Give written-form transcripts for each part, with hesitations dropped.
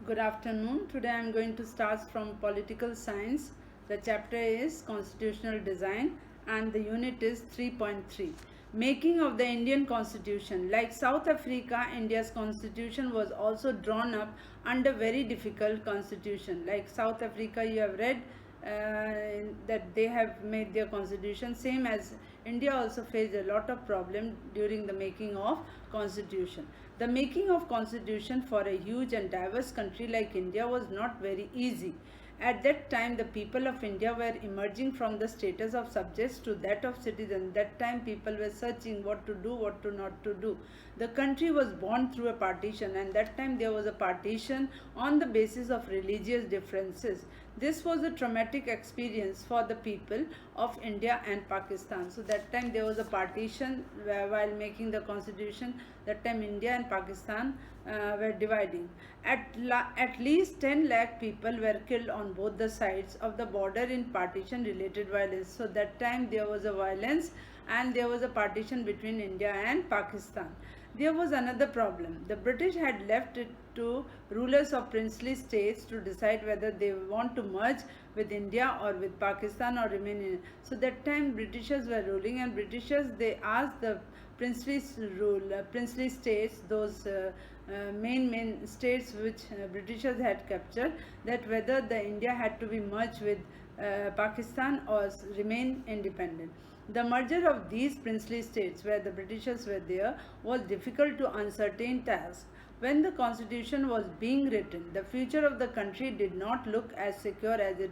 Good afternoon. Today I am going to start from political science. The chapter is constitutional design and the unit is 3.3. Making of the Indian constitution. Like South Africa, India's constitution was also drawn up under very difficult constitution. Like South Africa, you have read that they have made their constitution, same as India also faced a lot of problem during the making of constitution. The making of constitution for a huge and diverse country like India was not very easy. At that time, the people of India were emerging from the status of subjects to that of citizens. That time, people were searching what to do, what to not to do. The country was born through a partition, and that time there was a partition on the basis of religious differences. This was a traumatic experience for the people of India and Pakistan. So that time there was a partition while making the constitution. That time India and Pakistan were dividing. At least 10 lakh people were killed on both the sides of the border in partition related violence. So that time there was a violence and there was a partition between India and Pakistan. There was another problem. The British had left it to rulers of princely states to decide whether they want to merge with India or with Pakistan or remain in. So that time Britishers were ruling, and Britishers, they asked the princely states, those main states which Britishers had captured, that whether the India had to be merged with Pakistan or remain independent. The merger of these princely states where the Britishers were there was difficult to uncertain task. When the constitution was being written, the future of the country did not look as secure as it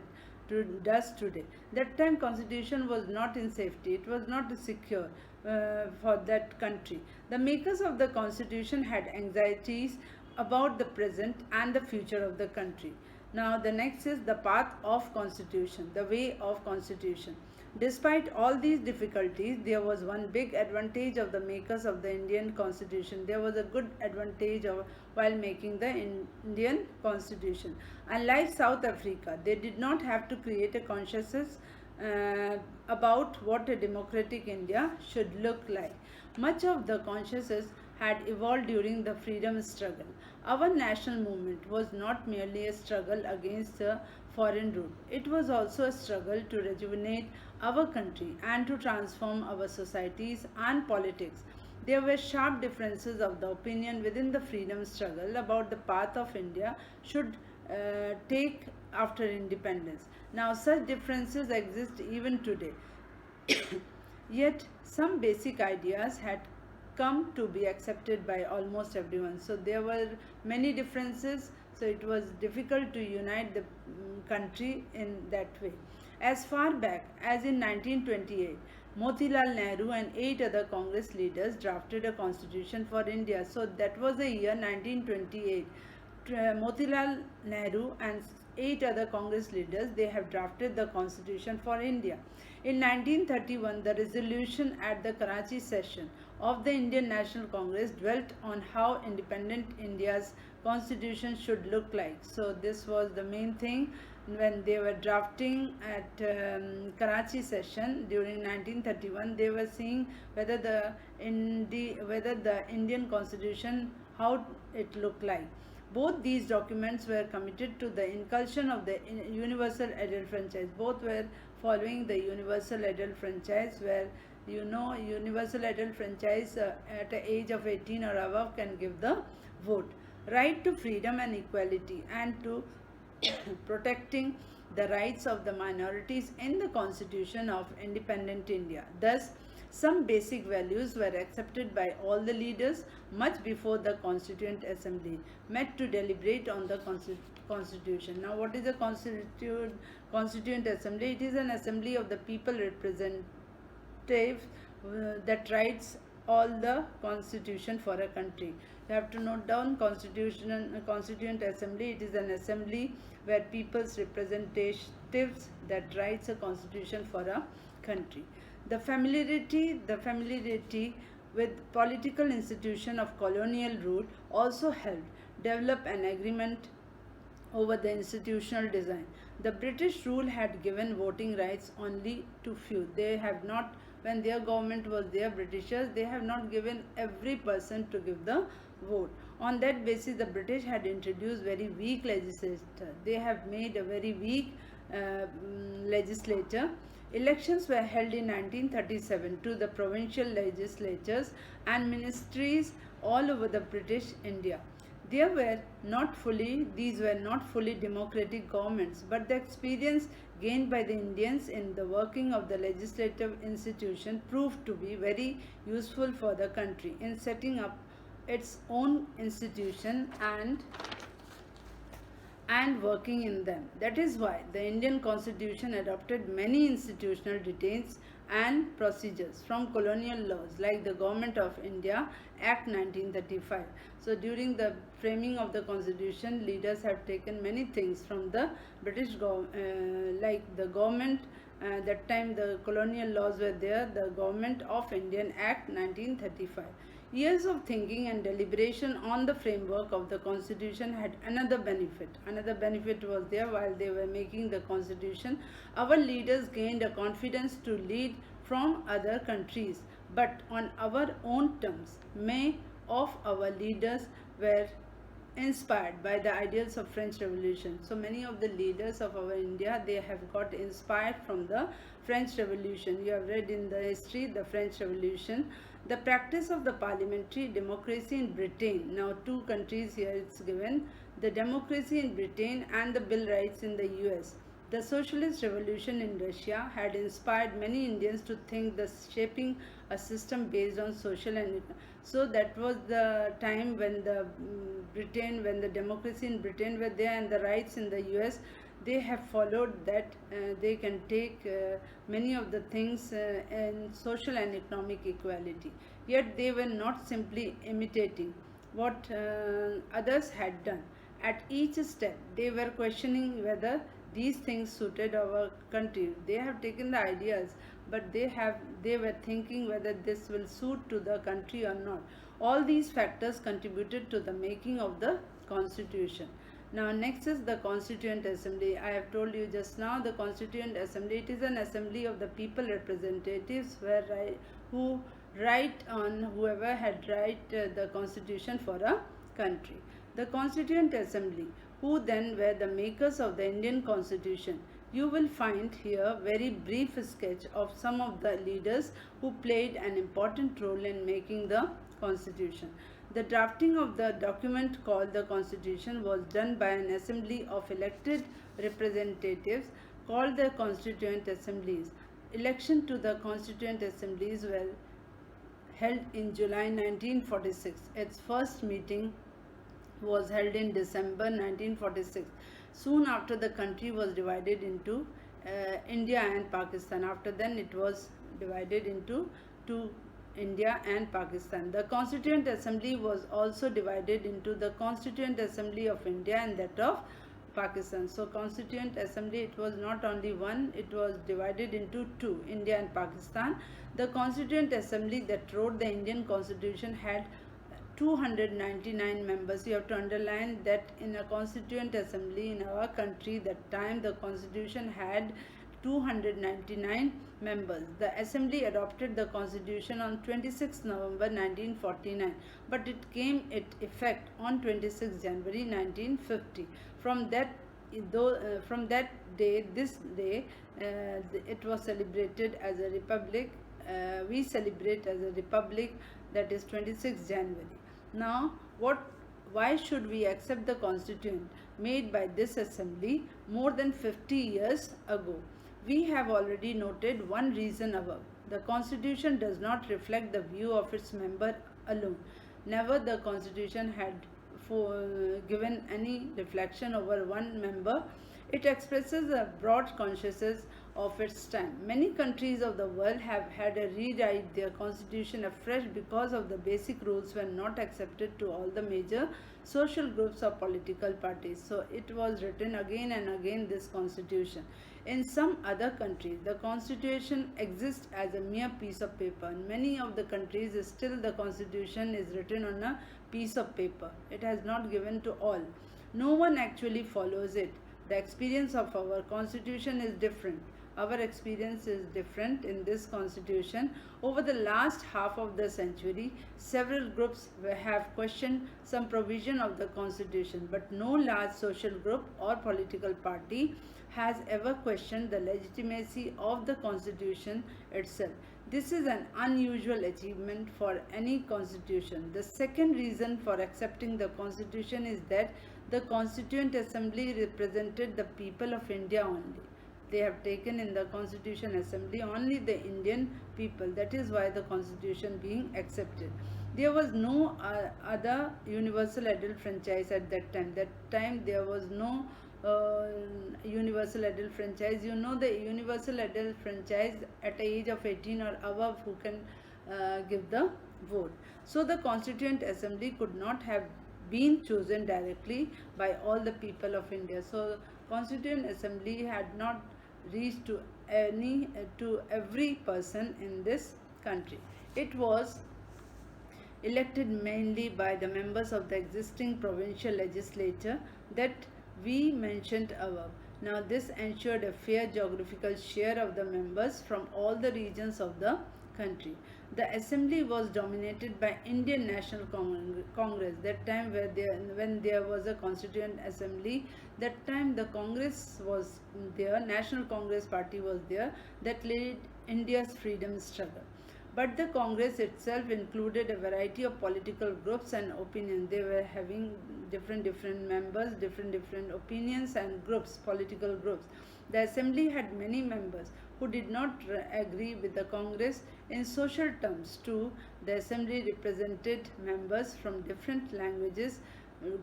does today. That time constitution was not in safety, it was not secure for that country. The makers of the constitution had anxieties about the present and the future of the country. Now the next is the path of constitution, the way of constitution. Despite all these difficulties, there was one big advantage of the makers of the Indian constitution. There was a good advantage while making the Indian constitution. Unlike South Africa, they did not have to create a consciousness about what a democratic India should look like. Much of the consciousness had evolved during the freedom struggle. Our national movement was not merely a struggle against the foreign rule. It was also a struggle to rejuvenate our country and to transform our societies and politics. There were sharp differences of the opinion within the freedom struggle about the path of India should take after independence. Now, such differences exist even today. Yet, some basic ideas had come to be accepted by almost everyone. So there were many differences, so it was difficult to unite the country in that way. As far back as in 1928, Motilal Nehru and 8 other Congress leaders drafted a constitution for India. So that was the year 1928. Motilal Nehru and 8 other Congress leaders, they have drafted the constitution for India. In 1931, the resolution at the Karachi session of the Indian National Congress dwelt on how independent India's constitution should look like. So this was the main thing when they were drafting at Karachi session during 1931. They were seeing whether the Indian constitution, how it looked like. Both these documents were committed to the inculcation of the universal adult franchise. Both were following the universal adult franchise, where universal adult franchise at the age of 18 or above can give the vote. Right to freedom and equality, and to protecting the rights of the minorities in the constitution of independent India. Thus, some basic values were accepted by all the leaders much before the Constituent Assembly met to deliberate on the Constitution. Now, what is the Constituent Assembly? It is an assembly of the people representative that writes all the constitution for a country. You have to note down Constituent Assembly. It is an assembly where people's representatives that writes a constitution for a country. The familiarity with political institution of colonial rule also helped develop an agreement over the institutional design. The British rule had given voting rights only to few. They have not, when their government was there, Britishers, they have not given every person to give the vote. On that basis, the British had introduced very weak legislature. They have made a very weak legislature. Elections were held in 1937 to the provincial legislatures and ministries all over the British India. These were not fully democratic governments, but the experience gained by the Indians in the working of the legislative institution proved to be very useful for the country in setting up its own institution and working in them. That is why the Indian Constitution adopted many institutional details and procedures from colonial laws like the Government of India Act 1935. So during the framing of the Constitution, leaders have taken many things from the British government, like the government. That time the colonial laws were there, the Government of Indian Act 1935. Years of thinking and deliberation on the framework of the Constitution had another benefit. Another benefit was there while they were making the Constitution. Our leaders gained a confidence to lead from other countries, but on our own terms. Many of our leaders were inspired by the ideals of French Revolution. So many of the leaders of our India, they have got inspired from the French Revolution. You have read in the history the French Revolution. The practice of the parliamentary democracy in Britain. Now two countries here it's given. The democracy in Britain and the Bill Rights in the US. The socialist revolution in Russia had inspired many Indians to think the shaping a system based on social and so that was the time when when the democracy in Britain were there and the rights in the US. They have followed that. They can take many of the things in social and economic equality. Yet they were not simply imitating what others had done. At each step, they were questioning whether these things suited our country. They have taken the ideas, but they were thinking whether this will suit to the country or not. All these factors contributed to the making of the Constitution. Now next is the Constituent Assembly. I have told you just now the Constituent Assembly. It is an assembly of the people representatives who write on whoever had write the Constitution for a country. The Constituent Assembly, who then were the makers of the Indian Constitution. You will find here very brief sketch of some of the leaders who played an important role in making the Constitution. The drafting of the document called the Constitution was done by an assembly of elected representatives called the Constituent Assemblies. Election to the Constituent Assemblies were held in July 1946. Its first meeting was held in December 1946. Soon after, the country was divided into India and Pakistan. After then, it was divided into two, India and Pakistan. The Constituent Assembly was also divided into the Constituent Assembly of India and that of Pakistan. So Constituent Assembly, it was not only one, it was divided into two, India and Pakistan. The Constituent Assembly that wrote the Indian Constitution had 299 members. You have to underline that in a Constituent Assembly in our country, that time the Constitution had 299 members. The Assembly adopted the Constitution on 26 November 1949, but it came into effect on 26 January 1950. From that day, this day, it was celebrated as a republic. We celebrate as a republic, that is 26 January. Now, why should we accept the Constitution made by this Assembly more than 50 years ago? We have already noted one reason above. The Constitution does not reflect the view of its member alone. Never the Constitution had given any reflection over one member. It expresses a broad consciousness of its time. Many countries of the world have had to rewrite their constitution afresh because of the basic rules were not accepted to all the major social groups or political parties. So it was written again and again, this constitution. In some other countries, the constitution exists as a mere piece of paper. In many of the countries, still the constitution is written on a piece of paper. It has not given to all. No one actually follows it. The experience of our constitution is different. our experience is different in this constitution. Over the last half of the century, several groups have questioned some provision of the constitution, but no large social group or political party has ever questioned the legitimacy of the constitution itself. This is an unusual achievement for any constitution. The second reason for accepting the constitution is that the Constituent Assembly represented the people of India only. They have taken in the Constitution Assembly only the Indian people. That is why the constitution being accepted. There was no other universal adult franchise at that time. That time there was no universal adult franchise. You know, the universal adult franchise at the age of 18 or above who can give the vote. So the Constituent Assembly could not have been chosen directly by all the people of India. So Constituent Assembly had not reached to every person in this country. It was elected mainly by the members of the existing provincial legislature that we mentioned above. Now this ensured a fair geographical share of the members from all the regions of the country. The assembly was dominated by Indian National Congress. That time when there was a constituent assembly, that time the Congress was there, National Congress Party was there, that led India's freedom struggle. But the Congress itself included a variety of political groups and opinions. They were having different members, different opinions and groups, political groups. The assembly had many members who did not agree with the Congress. In social terms too, the assembly represented members from different languages,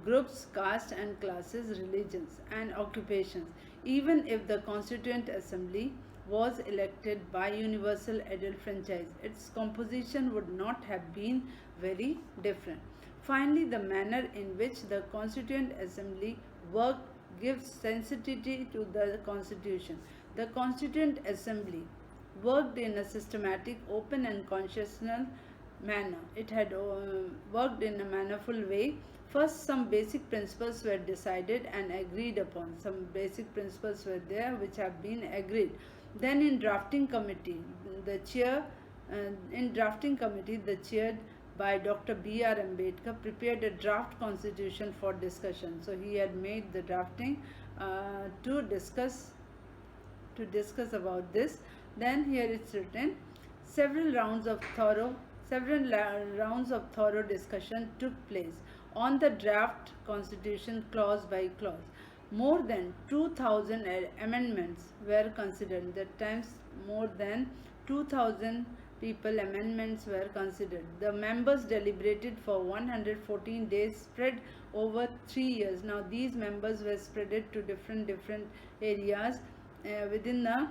groups, caste and classes, religions and occupations. Even if the Constituent Assembly was elected by universal adult franchise, its composition would not have been very different. Finally, the manner in which the Constituent Assembly worked gives sensitivity to the Constitution. The Constituent Assembly worked in a systematic, open and conscientious manner. It had worked in a mannerful way. First, some basic principles were decided and agreed upon. Some basic principles were there which have been agreed. Then in drafting committee, the chair chaired by Dr. B.R. Ambedkar prepared a draft constitution for discussion. So he had made the drafting to discuss about this. Then here it's written, several rounds of thorough discussion took place on the draft constitution clause by clause. More than 2,000 amendments were considered. That times more than 2,000 amendments were considered. The members deliberated for 114 days, spread over 3 years. Now these members were spread to different areas within the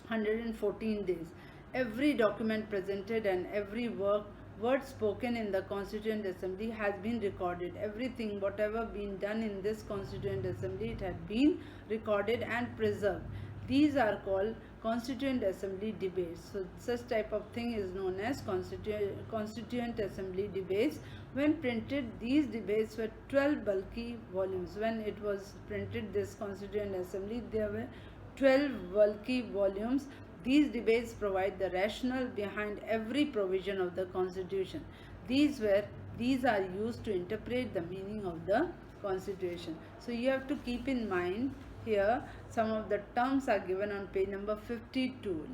114 days. Every document presented and every word spoken in the Constituent Assembly has been recorded. Everything, whatever been done in this Constituent Assembly, it had been recorded and preserved. These are called Constituent Assembly debates. So such type of thing is known as Constituent Assembly debates. When printed, these debates were 12 bulky volumes. When it was printed, this Constituent Assembly, there were 12 bulky volumes. These debates provide the rationale behind every provision of the Constitution. These are used to interpret the meaning of the Constitution. So you have to keep in mind here some of the terms are given on page number 52.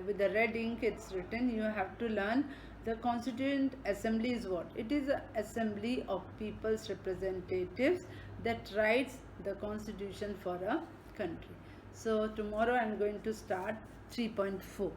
With the red ink it's written. You have to learn the Constituent Assembly is what? It is an assembly of people's representatives that writes the Constitution for a country. So tomorrow I am going to start 3.4.